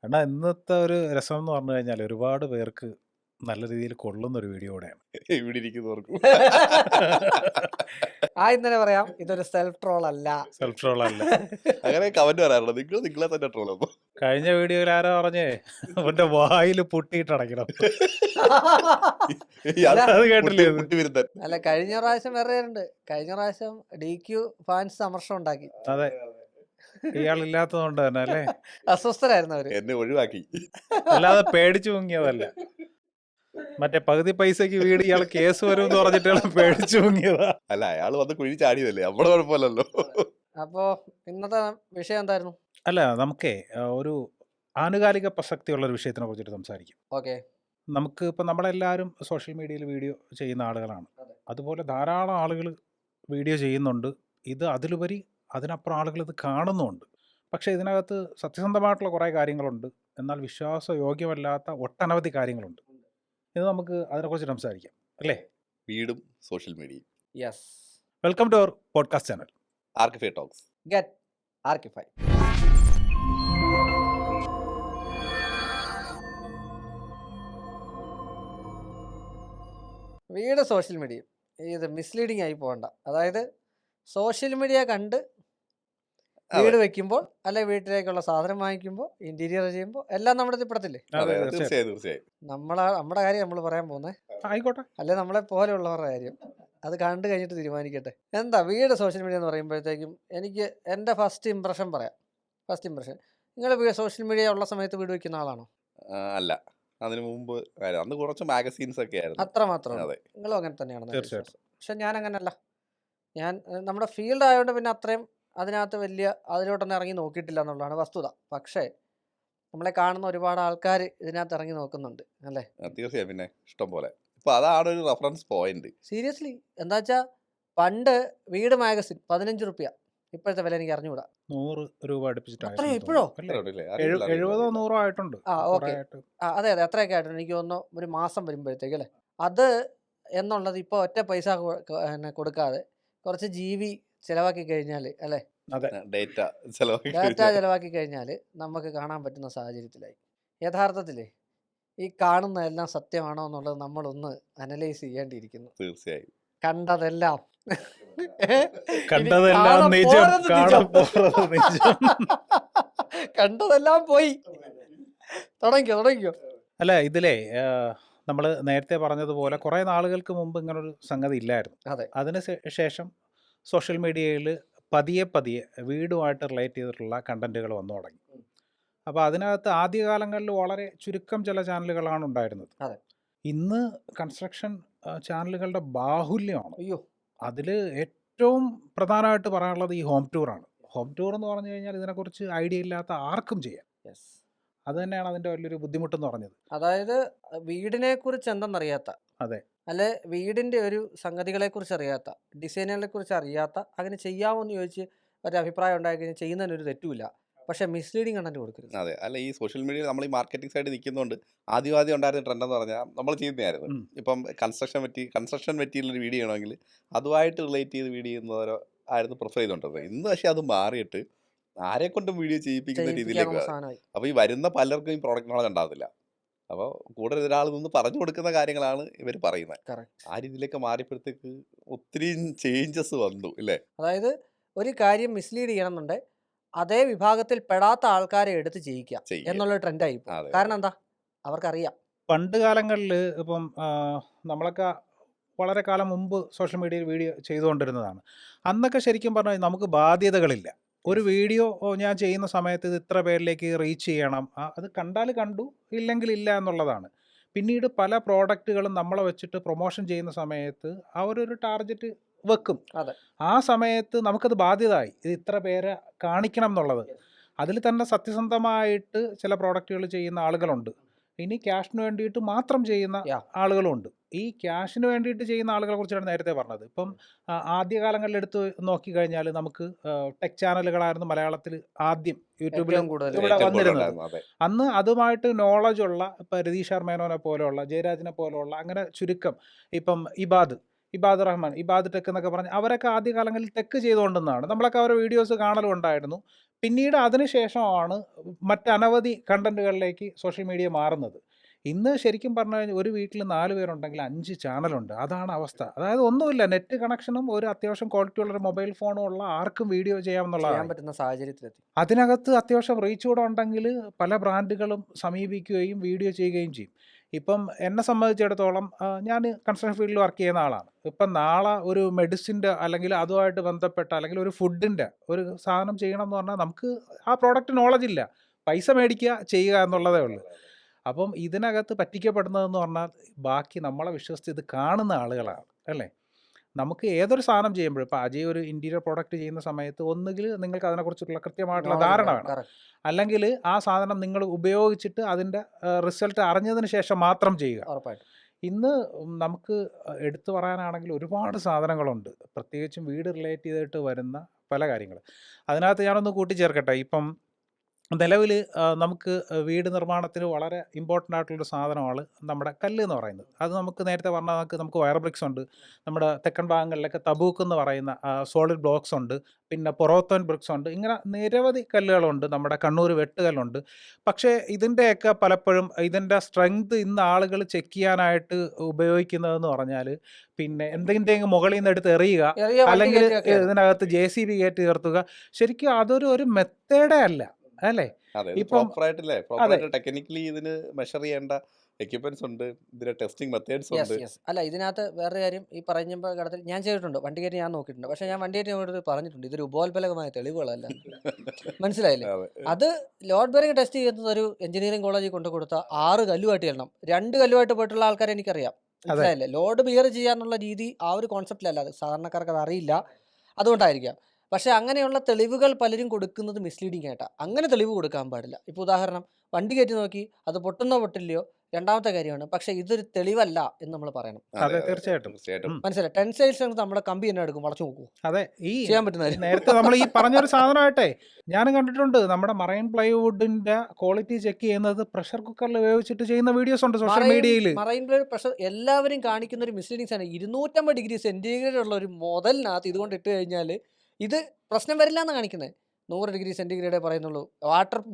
എന്നാ ഇന്നത്തെ ഒരു രസം എന്ന് പറഞ്ഞു കഴിഞ്ഞാൽ ഒരുപാട് പേർക്ക് നല്ല രീതിയിൽ കൊള്ളുന്ന ഒരു വീഡിയോ കൂടെയാണ്. ഇവിടെ ഇരിക്കുന്നവർക്കും ഇന്നലെ പറയാം ഇതൊരു സെൽഫ് ട്രോൾ അല്ല. സെൽഫ് ട്രോൾ അല്ല. അങ്ങനെ കമന്റ് പറയാറുണ്ട്. നിങ്ങളെ തന്നെ ട്രോൾ അപ്പൊ കഴിഞ്ഞ വീഡിയോയിൽ ആരോ പറഞ്ഞേ അവന്റെ വായിൽ പൊട്ടിയിട്ടടക്കണം. അത് കേട്ടില്ലേ ഇത്? കുട്ടിവിരുദ്ധൻ. അല്ല, കഴിഞ്ഞ പ്രാവശ്യം വേറെ ഉണ്ട്. കഴിഞ്ഞ പ്രാവശ്യം DQ ഫാൻസ് അമർഷം ഉണ്ടാക്കി. അതെ, ഇയാളില്ലാത്തതുകൊണ്ട് തന്നെ അല്ലേ, അസ്വസ്ഥരായിരുന്നു അവര്. എന്നെ ഒഴിവാക്കി. അല്ലാതെ പേടിച്ചു മുങ്ങിയതല്ല. മറ്റേ പകുതി പൈസക്ക് വീട് ഇയാൾ കേസ് വരും എന്ന് പറഞ്ഞിട്ട് ഇയാൾ പേടിച്ചു മുങ്ങിയതാ. അല്ല, അയാള് വന്ന് കുഴി ചാടിയതല്ലേ, നമ്മുടെ കുഴപ്പമില്ലല്ലോ. അപ്പോ ഇന്നത്തെ വിഷയം എന്തായിരുന്നു? അല്ല, നമുക്കേ ഒരു ആനുകാലിക പ്രസക്തിയുള്ള ഒരു വിഷയത്തിനെ കുറിച്ചിട്ട് സംസാരിക്കും. ഓക്കെ. നമുക്ക് ഇപ്പം നമ്മളെല്ലാവരും സോഷ്യൽ മീഡിയയിൽ വീഡിയോ ചെയ്യുന്ന ആളുകളാണ്. അതെ. അതുപോലെ ധാരാളം ആളുകൾ വീഡിയോ ചെയ്യുന്നുണ്ട്. ഇത് അതിലുപരി അതിനപ്പുറം ആളുകൾ ഇത് കാണുന്നുമുണ്ട്. പക്ഷേ ഇതിനകത്ത് സത്യസന്ധമായിട്ടുള്ള കുറേ കാര്യങ്ങളുണ്ട്, എന്നാൽ വിശ്വാസയോഗ്യമല്ലാത്ത ഒട്ടനവധി കാര്യങ്ങളുണ്ട്. ഇത് നമുക്ക് അതിനെക്കുറിച്ച് സംസാരിക്കാം അല്ലേ? വീടും സോഷ്യൽ മീഡിയയും. Yes. Welcome to our podcast channel Archify talks. Get Archify. വീട് സോഷ്യൽ മീഡിയ ഇത് മിസ്ലീഡിങ് ആയി പോകണ്ട. അതായത് സോഷ്യൽ മീഡിയ കണ്ട് വീട് വെക്കുമ്പോൾ അല്ലെ വീട്ടിലേക്കുള്ള സാധനം വാങ്ങിക്കുമ്പോൾ ഇന്റീരിയർ ചെയ്യുമ്പോൾ എല്ലാം നമ്മുടെ പെടത്തില്ലേ? അതെ, തീർച്ചയായും തീർച്ചയായും. നമ്മുടെ കാര്യം നമ്മൾ പറയാൻ പോകുന്നത്, ആയിക്കോട്ടെ. അല്ലെ നമ്മളെ പോലെയുള്ളവരുടെ കാര്യം. അത് കണ്ടു കഴിഞ്ഞിട്ട് തീരുമാനിക്കട്ടെ. എന്താ വീട് സോഷ്യൽ മീഡിയ എന്ന് പറയുമ്പോഴത്തേക്കും എനിക്ക് എൻ്റെ ഫസ്റ്റ് ഇംപ്രഷൻ പറയാം. ഫസ്റ്റ് ഇംപ്രഷൻ, നിങ്ങൾ സോഷ്യൽ മീഡിയ ഉള്ള സമയത്ത് വീട് വെക്കുന്ന ആളാണോ? അല്ല, അതിനു മുമ്പ് അന്ന് കുറച്ച് മാഗസീൻസ് ഒക്കെ ആയിരുന്നു. അത്രമാത്രം. അതെ, നിങ്ങളും അങ്ങനെ തന്നെയാണ്. തീർച്ചയായിട്ടും. പക്ഷെ ഞാൻ അങ്ങനല്ല. ഞാൻ നമ്മുടെ ഫീൽഡ് ആയതുകൊണ്ട് പിന്നെ അത്രയും അതിനകത്ത് വലിയ അതിലോട്ടൊന്നും ഇറങ്ങി നോക്കിയിട്ടില്ല എന്നുള്ളതാണ് വസ്തുത. പക്ഷേ നമ്മളെ കാണുന്ന ഒരുപാട് ആൾക്കാർ ഇതിനകത്ത് ഇറങ്ങി നോക്കുന്നുണ്ട് അല്ലേ? തീർച്ചയായും. പിന്നെ ഇഷ്ടം പോലെ. ഇപ്പൊ അതാണ് ഒരു റെഫറൻസ് പോയിന്റ്. സീരിയസ്ലി. എന്താ വെച്ചാൽ പണ്ട് വീട് മാഗസിൻ 15 റുപ്യ, ഇപ്പോഴത്തെ വില എനിക്ക് അറിഞ്ഞുകൂടാ. 100 രൂപ അത്രയോ അടുപ്പിച്ചിട്ടായിരുന്നു ഇപ്പോഴോ? അറിയില്ലേ? 70 100 ആയിട്ടുണ്ട്. ഓക്കെ. അതെ അതെ, അത്രയൊക്കെ ആയിട്ടുണ്ട്. എനിക്ക് തോന്നുന്നു ഒരു മാസം വരുമ്പോഴത്തേക്ക് അല്ലേ. അത് എന്നുള്ളത് ഇപ്പോൾ ഒറ്റ പൈസ കൊടുക്കാതെ കുറച്ച് GB ചിലവാക്കി കഴിഞ്ഞാൽ അല്ലേ, ഡേറ്റ ഡാറ്റ ചിലവാക്കി കഴിഞ്ഞാൽ നമുക്ക് കാണാൻ പറ്റുന്ന സാഹചര്യത്തിലായി. യഥാർത്ഥത്തിൽ ഈ കാണുന്ന എല്ലാം സത്യമാണോ എന്നുള്ളത് നമ്മളൊന്ന് അനലൈസ് ചെയ്യേണ്ടിയിരിക്കുന്നു. തീർച്ചയായും. കണ്ടതെല്ലാം കണ്ടതെല്ലാം നിജം, കാണപ്പോറത് നിജം. കണ്ടതെല്ലാം പോയി. തുടങ്ങിക്കോ. അല്ല, ഇതിലേ നമ്മൾ നേരത്തെ പറഞ്ഞതുപോലെ കുറേ നാളുകൾക്ക് മുമ്പ് ഇങ്ങനൊരു സംഗതി ഇല്ലായിരുന്നു. അതെ. അതിന് ശേഷം സോഷ്യൽ മീഡിയയിൽ പതിയെ വീടുമായിട്ട് റിലേറ്റ് ചെയ്തിട്ടുള്ള കണ്ടന്റുകൾ വന്നു തുടങ്ങി. അപ്പോൾ അതിനകത്ത് ആദ്യകാലങ്ങളിൽ വളരെ ചുരുക്കം ചില ചാനലുകളാണ് ഉണ്ടായിരുന്നത്. അതെ. ഇന്ന് കൺസ്ട്രക്ഷൻ ചാനലുകളുടെ ബാഹുല്യമാണ്. അയ്യോ, അതിൽ ഏറ്റവും പ്രധാനമായിട്ട് പറയാനുള്ളത് ഈ ഹോം ടൂറാണ്. ഹോം ടൂർ എന്ന് പറഞ്ഞു കഴിഞ്ഞാൽ ഇതിനെക്കുറിച്ച് ഐഡിയ ഇല്ലാത്ത ആർക്കും ചെയ്യാം. യെസ്. അത് തന്നെയാണ് അതിൻ്റെ വലിയൊരു ബുദ്ധിമുട്ടെന്ന് പറഞ്ഞത്. അതായത് വീടിനെ കുറിച്ച് എന്തെന്നറിയാത്ത, അതെ, അല്ലെ വീടിന്റെ ഒരു സംഗതികളെ കുറിച്ച് അറിയാത്ത, ഡിസൈനുകളെ കുറിച്ച് അറിയാത്ത, അങ്ങനെ ചെയ്യാമോ എന്ന് ചോദിച്ച് ഒരു അഭിപ്രായം ഉണ്ടായി കഴിഞ്ഞാൽ ചെയ്യുന്നതിനൊരു തെറ്റുമില്ല. പക്ഷെ മിസ്ലീഡിങ് കണ്ടന്റ് കൊടുക്കരുത്. അതെ. അല്ല, ഈ സോഷ്യൽ മീഡിയയിൽ നമ്മൾ ഈ മാർക്കറ്റിംഗ് സൈഡ് നിൽക്കുന്നതുകൊണ്ട് ആദ്യം ഉണ്ടായിരുന്ന ട്രെൻഡ് എന്ന് പറഞ്ഞാൽ നമ്മൾ ചെയ്യുന്നതായിരുന്നു. ഇപ്പം കൺസ്ട്രക്ഷൻ മെറ്റീരിയൽ ഒരു വീഡിയോ ചെയ്യണമെങ്കിൽ അതുമായിട്ട് റിലേറ്റ് ചെയ്ത് വീഡിയോ ചെയ്യുന്നവരോ ആയിരുന്നു പ്രിഫർ ചെയ്തുകൊണ്ടിരുന്നത്. ഇന്ന് പക്ഷേ അത് മാറിയിട്ട് ആരെ കൊണ്ടും വീഡിയോ ചെയ്യിപ്പിക്കുന്ന രീതിയിലേക്ക്. അപ്പോൾ ഈ വരുന്ന പലർക്കും ഈ പ്രോഡക്റ്റ് നോളജ് ഉണ്ടാകത്തില്ല. അപ്പോൾ കൂടെ ഒരാൾ നിന്ന് പറഞ്ഞു കൊടുക്കുന്ന കാര്യങ്ങളാണ് ഇവർ പറയുന്നത്. ആ രീതിയിലേക്ക് മാറിയപ്പോഴത്തേക്ക് ഒത്തിരി ചേഞ്ചസ് വന്നു അല്ലേ? അതായത് ഒരു കാര്യം മിസ്ലീഡ് ചെയ്യണമെന്നുണ്ടെങ്കിൽ അതേ വിഭാഗത്തിൽ പെടാത്ത ആൾക്കാരെ എടുത്ത് ചെയ്യിക്കുക എന്നുള്ള ട്രെൻഡായി. കാരണം എന്താ, അവർക്കറിയാം. പണ്ട് കാലങ്ങളിൽ ഇപ്പം നമ്മളൊക്കെ വളരെ കാലം മുമ്പ് സോഷ്യൽ മീഡിയയിൽ വീഡിയോ ചെയ്തുകൊണ്ടിരുന്നതാണ്. അന്നൊക്കെ ശരിക്കും പറഞ്ഞാൽ നമുക്ക് ബാധ്യതകളില്ല. ഒരു വീഡിയോ ഞാൻ ചെയ്യുന്ന സമയത്ത് ഇത് ഇത്ര പേരിലേക്ക് റീച്ച് ചെയ്യണം, അത് കണ്ടാൽ കണ്ടു, ഇല്ലെങ്കിൽ ഇല്ല എന്നുള്ളതാണ്. പിന്നീട് പല പ്രോഡക്റ്റുകളും നമ്മളെ വെച്ചിട്ട് പ്രൊമോഷൻ ചെയ്യുന്ന സമയത്ത് അവരൊരു ടാർഗറ്റ് വെക്കും. ആ സമയത്ത് നമുക്കത് ബാധ്യതയായി, ഇത് ഇത്ര പേരെ കാണിക്കണം എന്നുള്ളത്. അതിൽ തന്നെ സത്യസന്ധമായിട്ട് ചില പ്രോഡക്റ്റുകൾ ചെയ്യുന്ന ആളുകളുണ്ട്. ഇനി ക്യാഷിന് വേണ്ടിയിട്ട് മാത്രം ചെയ്യുന്ന ആളുകളുണ്ട്. ഈ ക്യാഷിന് വേണ്ടിയിട്ട് ചെയ്യുന്ന ആളുകളെ കുറിച്ചാണ് നേരത്തെ പറഞ്ഞത്. ഇപ്പം ആദ്യകാലങ്ങളിൽ എടുത്ത് നോക്കിക്കഴിഞ്ഞാൽ നമുക്ക് ടെക് ചാനലുകളായിരുന്നു മലയാളത്തിൽ ആദ്യം യൂട്യൂബിൽ ഇവിടെ വന്നിരുന്നത്. അന്ന് അതുമായിട്ട് നോളജുള്ള ഇപ്പം രതീഷ് മേനോനെ പോലെയുള്ള, ജയരാജിനെ പോലെയുള്ള, അങ്ങനെ ചുരുക്കം. ഇപ്പം ഇബാദ് റഹ്മാൻ, ഇബാദ് ടെക് എന്നൊക്കെ പറഞ്ഞ് അവരൊക്കെ ആദ്യകാലങ്ങളിൽ ടെക് ചെയ്തുകൊണ്ടെന്നാണ്. നമ്മളൊക്കെ അവരുടെ വീഡിയോസ് കാണലും ഉണ്ടായിരുന്നു. പിന്നീട് അതിനുശേഷമാണ് മറ്റനവധി കണ്ടന്റുകളിലേക്ക് സോഷ്യൽ മീഡിയ മാറുന്നത്. ഇന്ന് ശരിക്കും പറഞ്ഞു കഴിഞ്ഞാൽ ഒരു വീട്ടിൽ 4 പേരുണ്ടെങ്കിൽ 5 ചാനലുണ്ട്. അതാണ് അവസ്ഥ. അതായത് ഒന്നുമില്ല, നെറ്റ് കണക്ഷനും ഒരു അത്യാവശ്യം ക്വാളിറ്റി ഉള്ള ഒരു മൊബൈൽ ഫോണും ഉള്ള ആർക്കും വീഡിയോ ചെയ്യാൻ ചെയ്യാമെന്നുള്ളതാണ്. പറ്റുന്ന സാഹചര്യത്തിലെത്തി. അതിനകത്ത് അത്യാവശ്യം റീച്ച് കൂടെ ഉണ്ടെങ്കിൽ പല ബ്രാൻഡുകളും സമീപിക്കുകയും വീഡിയോ ചെയ്യുകയും ചെയ്യും. ഇപ്പം എന്നെ സംബന്ധിച്ചിടത്തോളം ഞാൻ കൺസ്ട്രക്ഷൻ ഫീൽഡിൽ വർക്ക് ചെയ്യുന്ന ആളാണ്. ഇപ്പം നാളെ ഒരു മെഡിസിൻ്റെ അല്ലെങ്കിൽ അതുമായിട്ട് ബന്ധപ്പെട്ട അല്ലെങ്കിൽ ഒരു ഫുഡിൻ്റെ ഒരു സാധനം ചെയ്യണം എന്ന് പറഞ്ഞാൽ നമുക്ക് ആ പ്രോഡക്റ്റ് നോളജ് ഇല്ല. പൈസ മേടിക്കുക, ചെയ്യുക എന്നുള്ളതേ ഉള്ളൂ. അപ്പം ഇതിനകത്ത് പറ്റിക്കപ്പെടുന്നതെന്ന് പറഞ്ഞാൽ ബാക്കി നമ്മളെ വിശ്വസിച്ച് ഇത് കാണുന്ന ആളുകളാണ്, അല്ലേ? നമുക്ക് ഏതൊരു സാധനം ചെയ്യുമ്പോഴും ഇപ്പോൾ അജയ് ഒരു ഇൻറ്റീരിയർ പ്രോഡക്റ്റ് ചെയ്യുന്ന സമയത്ത് ഒന്നുകിൽ നിങ്ങൾക്ക് അതിനെക്കുറിച്ചുള്ള കൃത്യമായിട്ടുള്ള നോളജ് ധാരണ വേണം. വേണം, കറക്റ്റ്. അല്ലെങ്കിൽ ആ സാധനം നിങ്ങൾ ഉപയോഗിച്ചിട്ട് അതിൻ്റെ റിസൾട്ട് അറിഞ്ഞതിന് ശേഷം മാത്രം ചെയ്യുക. ഉറപ്പായിട്ടും. ഇന്ന് നമുക്ക് എടുത്തു പറയാനാണെങ്കിൽ ഒരുപാട് സാധനങ്ങളുണ്ട്, പ്രത്യേകിച്ചും വീട് റിലേറ്റ് ചെയ്തിട്ട് വരുന്ന പല കാര്യങ്ങൾ. അതിനകത്ത് ഞാനൊന്ന് കൂട്ടിച്ചേർക്കട്ടെ. ഇപ്പം നിലവിൽ നമുക്ക് വീട് നിർമ്മാണത്തിന് വളരെ ഇമ്പോർട്ടൻ്റ് ആയിട്ടുള്ളൊരു സാധനമാണ് നമ്മുടെ കല്ല് എന്ന് പറയുന്നത്. അത് നമുക്ക് നേരത്തെ പറഞ്ഞാൽ നമുക്ക് വയർ ബ്രിക്സ് ഉണ്ട്, നമ്മുടെ തെക്കൻ ഭാഗങ്ങളിലൊക്കെ തബൂക്ക് എന്ന് പറയുന്ന സോളിഡ് ബ്ലോക്സ് ഉണ്ട്, പിന്നെ പൊറോത്തോൻ ബ്രിക്സ് ഉണ്ട്. ഇങ്ങനെ നിരവധി കല്ലുകളുണ്ട്. നമ്മുടെ കണ്ണൂർ വെട്ടുകല്ലുണ്ട്. പക്ഷേ ഇതിൻ്റെയൊക്കെ പലപ്പോഴും ഇതിൻ്റെ സ്ട്രെങ്ത് ഇന്ന് ആളുകൾ ചെക്ക് ചെയ്യാനായിട്ട് ഉപയോഗിക്കുന്നതെന്ന് പറഞ്ഞാൽ പിന്നെ എന്തിൻ്റെയെങ്കിലും മുകളിൽ നിന്ന് എടുത്ത് എറിയുക, ചെറിയ വണ്ടി അല്ലെങ്കിൽ കയറ്റിയൊക്കെയാണ്. ഇതിനകത്ത് JCB കയറ്റി നിർത്തുക. ശരിക്കും ഒരു മെത്തേഡേ അല്ല, അല്ലേ? അതെ, ഇത് ഇപ്പം പ്രോപ്പറായിട്ടില്ലേ, അതെ, പ്രോപ്പറായിട്ട് ടെക്നിക്കലി ഇതിന് മെഷർ ചെയ്യേണ്ട എക്യുപ്മെന്റ്സ് ഉണ്ട്, ഇതിന്റെ ടെസ്റ്റിംഗ് മെത്തേഡ്സ് ഉണ്ട്. യെസ്. അല്ല, ഇതിനകത്ത് വേറൊരു കാര്യം ഈ പറയുമ്പോൾ ഘട്ടത്തിൽ ഞാൻ ചെയ്തിട്ടുണ്ട്. വണ്ടി കയറ്റി ഞാൻ നോക്കിയിട്ടുണ്ട്. പക്ഷേ ഞാൻ വണ്ടി കയറ്റി നോക്കിയിട്ട് പറഞ്ഞിട്ടുണ്ട് ഇതൊരു ഉപോത്ബലകമായ തെളിവുകളല്ല. മനസ്സിലായില്ലേ? അതെ, അത് ലോഡ് ബെയറിംഗ് ടെസ്റ്റ് ചെയ്യുന്നത് ഒരു എഞ്ചിനീയറിംഗ് കോളേജിൽ കൊണ്ടു കൊടുത്ത 6 കല്ലുമായിട്ട് ചെല്ലണം. 2 കല്ലുമായിട്ട് പോയിട്ടുള്ള ആൾക്കാരെ എനിക്കറിയാം. അതെ, മനസ്സിലായില്ലേ? ലോഡ് ബിയർ ചെയ്യാനുള്ള രീതി ആ ഒരു കോൺസെപ്റ്റിലല്ല. അത് സാധാരണക്കാർക്ക് അത് അറിയില്ല, അതുകൊണ്ടായിരിക്കാം. പക്ഷേ അങ്ങനെയുള്ള തെളിവുകൾ പലരും കൊടുക്കുന്നത് മിസ്ലീഡിങ് ആയിട്ടാണ്. അങ്ങനെ തെളിവ് കൊടുക്കാൻ പാടില്ല. ഇപ്പോൾ ഉദാഹരണം, വണ്ടി കയറ്റി നോക്കി അത് പൊട്ടുന്നോ പൊട്ടില്ലയോ രണ്ടാമത്തെ കാര്യമാണ്. പക്ഷേ ഇതൊരു തെളിവല്ല എന്ന് നമ്മൾ പറയണം. അതെ, അതെ, അതെ, തീർച്ചയായിട്ടും. തീർച്ചയായിട്ടും. മനസ്സിലായി? ടെൻസൈൽ സ്ട്രെങ്ത് നമ്മുടെ കമ്പി തന്നെ എടുക്കും, വളച്ചു നോക്കൂ, അതെ, ഈ ചെയ്യാൻ പറ്റുന്ന കാര്യം. നേരത്തെ നമ്മൾ ഈ പറഞ്ഞൊരു സാധനമായിട്ടെ ഞാനും കണ്ടിട്ടുണ്ട്. നമ്മുടെ മറൈൻ പ്ലൈവുഡിന്റെ ക്വാളിറ്റി ചെക്ക് ചെയ്യുന്നത് പ്രഷർ കുക്കറിൽ ഉപയോഗിച്ചിട്ട് ചെയ്യുന്ന വീഡിയോസ് ഉണ്ട് സോഷ്യൽ മീഡിയയിൽ. മറൈൻ പ്രഷർ എല്ലാവരും കാണിക്കുന്ന ഒരു മിസ്ലീഡിങ്സ് ആണ്. 250 ഡിഗ്രി സെന്റിഗ്രേഡ് ഉള്ള ഒരു മുതലിനകത്ത് ഇതുകൊണ്ട് ഇട്ട് കഴിഞ്ഞാൽ ഇത് പ്രശ്നം വരില്ല എന്ന് കാണിക്കുന്നത്. 100 ഡിഗ്രി സെന്റിഗ്രേഡേ പറയുന്നുള്ളൂ.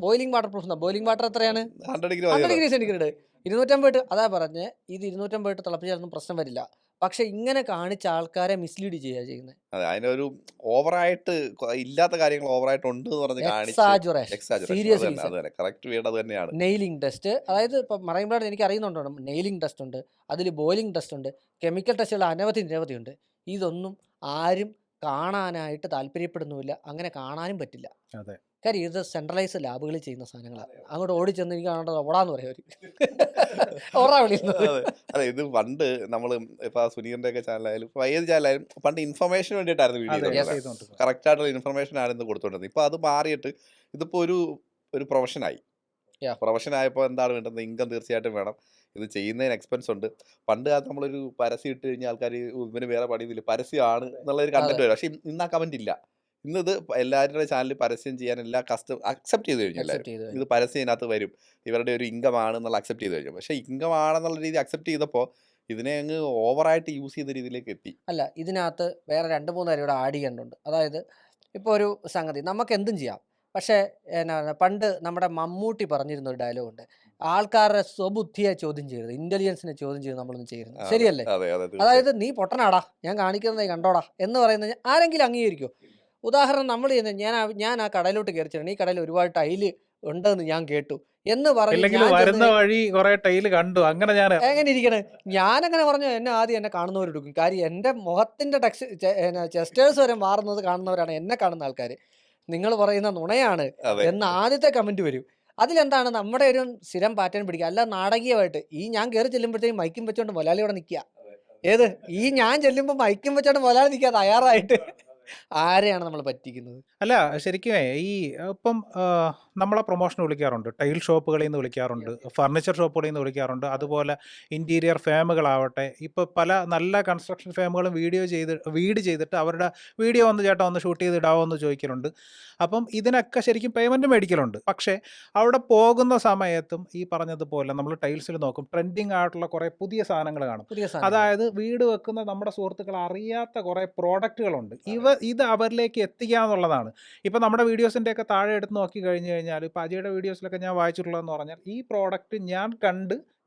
Boiling water proof. Boiling water എത്രയാണ്? 100 ഡിഗ്രി 100 മതിയല്ലോ. Degree centigrade. 250 ഇട്ട് അതാ പറഞ്ഞ് ഇത് 250 ഇട്ട് തിളപ്പിച്ചാലൊന്നും പ്രശ്നം വരില്ല. പക്ഷെ ഇങ്ങനെ കാണിച്ച ആൾക്കാരെ മിസ്ലീഡ് ചെയ്യുക ചെയ്യുന്നത്. അതെ, അതിനൊരു ഓവറായിട്ട് ഇല്ലാത്ത കാര്യങ്ങൾ ഓവറായിട്ട് ഉണ്ട് എന്ന് പറഞ്ഞ് കാണിച്ച് എക്സാജുറേഷൻ. എക്സാജറേഷൻ. അത് സീരിയസ് തന്നെ, അത് തന്നെ കറക്റ്റ് വേർഡ് അത് തന്നെയാണ്. Nailing test. അതായത് ഇപ്പം മറൈൻ ബ്ലേഡ് എനിക്ക് അറിയുന്നുണ്ടോ, നെയിലിംഗ് ടെസ്റ്റ് ഉണ്ട്, അതിൽ ബോയിലിംഗ് ടെസ്റ്റ് ഉണ്ട്, കെമിക്കൽ ടെസ്റ്റുകൾ നിരവധി ഉണ്ട്. ഇതൊന്നും ആരും കാണാനായിട്ട് താല്പര്യപ്പെടുന്നുമില്ല. അങ്ങനെ കാണാനും പറ്റില്ല. അതെ, കാര്യം ഇത് സെൻട്രലൈസ് ലാബുകളിൽ ചെയ്യുന്ന സാധനങ്ങളാണ്. അങ്ങോട്ട് ഓടിച്ചെന്ന് എനിക്ക് കാണേണ്ടത് ഓടാന്ന് പറയും അവർ. ഓടാ വിളിക്കുന്നത്. അതെ, അതെ, ഇത് പണ്ട് നമ്മൾ ഇപ്പൊ സുനീറിന്റെ ഒക്കെ ചാനലായാലും ഇപ്പൊ ഏത് ചാനലായാലും പണ്ട് ഇൻഫർമേഷന് വേണ്ടിയിട്ടായിരുന്നു വീഡിയോ അതെ, Yes. ചെയ്തുകൊണ്ട് കറക്റ്റ് ആയിട്ടുള്ള ഇൻഫർമേഷൻ ആയിരുന്നു കൊടുത്തോണ്ടിരുന്നത്. ഇപ്പൊ അത് മാറിയിട്ട് ഇതിപ്പോ ഒരു പ്രൊഫഷനായി. Yeah. പ്രൊഫഷൻ ആയപ്പോൾ എന്താണ് വേണ്ടത്? ഇൻകം തീർച്ചയായിട്ടും വേണം. ഇത് ചെയ്യുന്നതിന് എക്സ്പെൻസ് ഉണ്ട്. പണ്ട് കാലത്ത് നമ്മളൊരു പരസ്യം ഇട്ട് കഴിഞ്ഞാൽ ആൾക്കാർ ഇവന് വേറെ പണിയില്ല, പരസ്യമാണ് എന്നുള്ളൊരു കണ്ടന്റ് വരും. പക്ഷെ ഇന്ന് ആ കമന്റ് ഇല്ല. ഇന്ന് ഇത് എല്ലാവരുടെ ചാനലിൽ പരസ്യം ചെയ്യാൻ എല്ലാ അക്സെപ്റ്റ് ചെയ്ത് കഴിഞ്ഞു. എല്ലാവരും Accept ചെയ്തു. ഇത് പരസ്യം ഇതിനകത്ത് വരും, ഇവരുടെ ഒരു ഇൻകം ആണെന്നുള്ള അക്സെപ്റ്റ് ചെയ്ത് കഴിഞ്ഞു. പക്ഷെ ഇൻകം ആണെന്നുള്ള രീതി അക്സെപ്റ്റ് ചെയ്തപ്പോൾ ഇതിനെ അങ്ങ് ഓവറായിട്ട് യൂസ് ചെയ്ത രീതിയിലേക്ക് എത്തി. അല്ല, ഇതിനകത്ത് വേറെ 2-3 കാര്യം ഇവിടെ ആഡ് ചെയ്യേണ്ടതുണ്ട്. അതായത് ഇപ്പോൾ ഒരു സംഗതി നമുക്ക് എന്തും ചെയ്യാം. പക്ഷേ പണ്ട് നമ്മുടെ മമ്മൂട്ടി പറഞ്ഞിരുന്ന ഒരു ഡയലോഗ് ഉണ്ട്, ആൾക്കാരുടെ സ്വബുദ്ധിയെ ചോദ്യം ചെയ്യരുത്, ഇന്റലിജൻസിനെ ചോദ്യം ചെയ്ത് നമ്മളൊന്നും ചെയ്യരുത്. അതെ, ശരിയല്ലേ? അതെ, അതെ, അതായത് തീർച്ചയായും. നീ പൊട്ടനാടാ, ഞാൻ കാണിക്കുന്നത് നീ കണ്ടോടാ എന്ന് പറയുന്നത് ആരെങ്കിലും അംഗീകരിക്കും. ഉദാഹരണം, നമ്മൾ ഞാൻ ആ കടയിലോട്ട് കയറി ചെന്നു, ഈ കടയിൽ ഒരുപാട് ടൈല് ഉണ്ടെന്ന് ഞാൻ കേട്ടു എന്ന് പറഞ്ഞ് ഇല്ലെങ്കിൽ ഞാൻ വരുന്ന ചെന്ന് വഴി കുറെ ടൈല് കണ്ടു, അങ്ങനെ ഞാൻ എങ്ങനെ ഇരിക്കണേ? ഞാനങ്ങനെ പറഞ്ഞു എന്നെ ആദ്യം എന്നെ കാണുന്നവരെടുക്കും. കാര്യം എൻ്റെ മുഖത്തിൻ്റെ ചെസ്റ്റേഴ്സ് വരെ മാറുന്നത് കാണുന്നവരാണ് എന്നെ കാണുന്ന ആൾക്കാർ. നിങ്ങൾ പറയുന്ന നുണയാണ് അതെ, എന്ന് ആദ്യത്തെ കമൻറ്റ് വരും. അതിലെന്താണ് നമ്മുടെ ഒരു സ്ഥിരം പാറ്റേൺ പിടിക്കുക, അല്ല നാടകീയമായിട്ട് ഈ ഞാൻ കയറി ചെല്ലുമ്പോഴത്തേക്കും മൈക്കും വെച്ചോണ്ട് മുതലാളി ഇവിടെ നിൽക്കുക. ഏത് ഈ ഞാൻ ചെല്ലുമ്പോൾ മൈക്കും വെച്ചോണ്ട് മുതലാളി നിൽക്കുക തയ്യാറായിട്ട്. ആരെയാണ് നമ്മൾ പറ്റിക്കുന്നത്? അല്ല ശരിക്കും ഈ ഇപ്പം നമ്മളെ പ്രൊമോഷന് വിളിക്കാറുണ്ട്. ടൈൽ ഷോപ്പുകളിൽ നിന്ന് വിളിക്കാറുണ്ട്, ഫർണിച്ചർ ഷോപ്പുകളിൽ നിന്ന് വിളിക്കാറുണ്ട്. അതുപോലെ ഇൻറ്റീരിയർ ഫേമുകളാവട്ടെ, ഇപ്പോൾ പല നല്ല കൺസ്ട്രക്ഷൻ ഫേമുകളും വീട് ചെയ്തിട്ട് അവരുടെ വീഡിയോ ഒന്ന് ചേട്ടാ ഒന്ന് ഷൂട്ട് ചെയ്ത് ഇടാവോ എന്ന് ചോദിക്കലുണ്ട്. അപ്പം ഇതിനൊക്കെ ശരിക്കും പേയ്മെൻറ്റ് മേടിക്കലുണ്ട്. പക്ഷേ അവിടെ പോകുന്ന സമയത്തും ഈ പറഞ്ഞതുപോലെ നമ്മൾ ടൈൽസിൽ നോക്കും, ട്രെൻഡിങ് ആയിട്ടുള്ള കുറേ പുതിയ സാധനങ്ങൾ കാണും. പുതിയ സാധനങ്ങൾ. അതായത് വീട് വെക്കുന്ന നമ്മുടെ സുഹൃത്തുക്കൾ അറിയാത്ത കുറേ പ്രോഡക്റ്റുകളുണ്ട്. ഇത് അവരിലേക്ക് എത്തിക്കുക എന്നുള്ളതാണ്. ഇപ്പം നമ്മുടെ വീഡിയോസിൻ്റെയൊക്കെ താഴെ എടുത്ത് നോക്കി കഴിഞ്ഞ് കഴിഞ്ഞാൽ, ഇപ്പോൾ അജയുടെ വീഡിയോസിലൊക്കെ ഞാൻ വായിച്ചിട്ടുള്ളതെന്ന് പറഞ്ഞാൽ, ഈ പ്രോഡക്റ്റ്